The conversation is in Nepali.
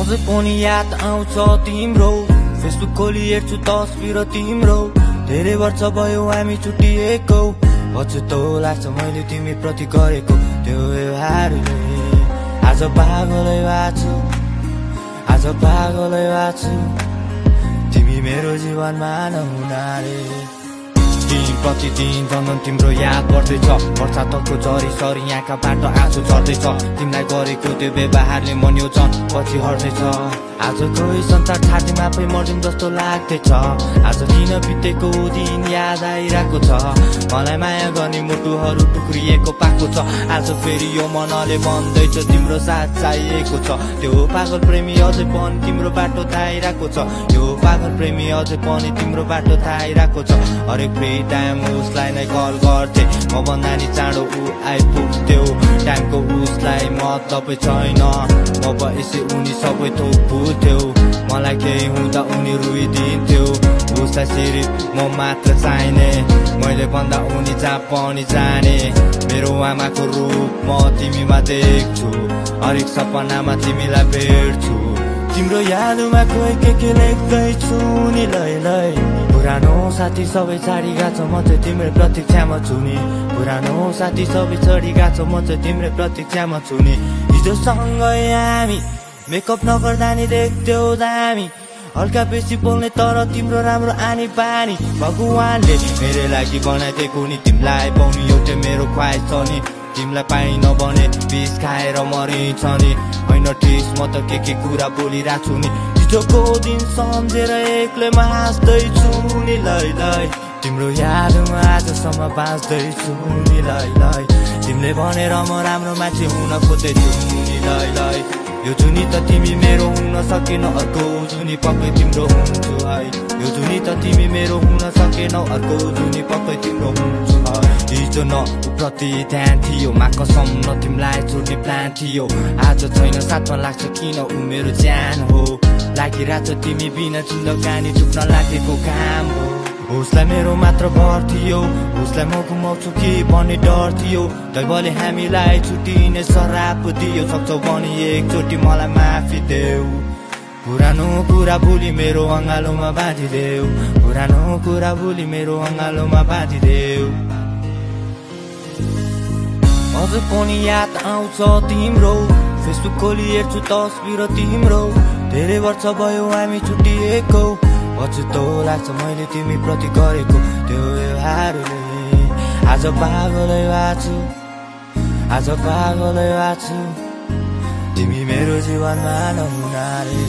अझै पनि याद आउँछ तिम्रो फेसबुक खोली हेर्छु तस्बिर तिम्रो धेरै वर्ष भयो हामी छुट्टिएको पछुतो लाग्छ मैले तिमी प्रति गरेको त्यो व्यवहारले आज पागलै भएको छु तिमी मेरो जीवनमा नहुनाले दिन प्रतिदिन झन् तिम्रो याद बढ्दैछ बर्सातको झरी सरी यहाँका बाटो आँसु झर्दैछ तिमीलाई गरेको त्यो व्यवहारले मन यो झन् पछि हट्दैछ आज कोही संसार छातीमा आफै मर्दिम जस्तो लाग्दैछ आज किन बितेको दिन याद आइरहेको छ मलाई माया गर्ने मुटुहरू टुक्रिएको पाएको छ आज फेरि यो मनले भन्दैछ तिम्रो साथ चाहिएको छ त्यो पागल प्रेमी अझै पनि तिम्रो बाटो थाहाइरहेको छ यो पागल प्रेमी अझै पनि तिम्रो बाटो थाहाइरहेको छ हरेक फ्री टाइम उसलाई नै कल गर्थे म भन्दा नि चाँडो ऊ आइपुग्थ्यो टाइमको उसलाई मतलबै छैन म भएपछि उनी सबै थोक भुल्थ्यो मलाई केही हुँदा उनी रुइदिन्थ्यो उसलाई सिर्फ म मात्र चाहिने मैले भन्दा उनी जहाँ पनि जाने मेरो आमाको रूप म तिमीमा देख्छु हरेक सपनामा तिमीलाई भेट्छु तिम्रो यादमा कोही के लेख्दैछु नि लै पुरानो साथी सबै छाडिगा छ म चाहिँ तिम्रो प्रतीक्षामा छु नि पुरानो साथी सबै छाडिगा छ म चाहिँ तिम्रो प्रतीक्षामा छु नि हिजो सँगै हामी मेकअप नगर्दा नि देख्थ्यौ दामी हल्का बेसी बोल्ने तर तिम्रो राम्रो आनी बानी भगवानले मेरो लागि बनाइदिएको नि तिमीलाई पाउनु एउटै मेरो ख्वाइस छ नि तिमीलाई पाइन भने बिस खाएर मरिन्छ नि होइन ठिस म त के कुरा बोलिरहेको छु नि हिजोको दिन सम्झेर एक्लैमा हाँस्दैछु नि लै तिम्रो यादमा आजसम्म बाँच्दैछु नि लै तिमीले भनेर म राम्रो मान्छे हुन खोज्दैछु नि लै यो जुनी त तिमी मेरो हुन सकेन अर्को जुनी पक्कै तिम्रो हुन्छु है यो जुनी त तिमी मेरो हुन सकेन अर्को जुनी पक्कै तिम्रो हुन्छु है हिजो न प्रति ध्यान थियो मा कसम न तिमीलाई छोड्ने प्लान थियो आज छैन साथमा लाग्छ किन ऊ मेरो ज्यान हो लागिरहेछ तिमी बिना जिन्दगानी चुक्न लागेको काम हो उसलाई मेरो मात्र भर थियो उसलाई म घुमाउँछु कि भन्ने डर थियो दैवले हामीलाई छुट्टिने सराप दियो सक्छौ भने एकचोटि मलाई माफी देऊ पुरानो कुरा भुली मेरो अँगालोमा बाँधिदेऊ पुरानो कुरा भुली मेरो अँगालोमा बाँधिदेऊ अझै पनि याद आउँछ तिम्रो फेसबुक खोली हेर्छु तस्बिर तिम्रो धेरै वर्ष भयो हामी छुट्टिएको पछुतो लाग्छ मैले तिमी प्रति गरेको त्यो व्यवहारले आज पागलै भएको छु तिमी मेरो जीवनमा नहुनाले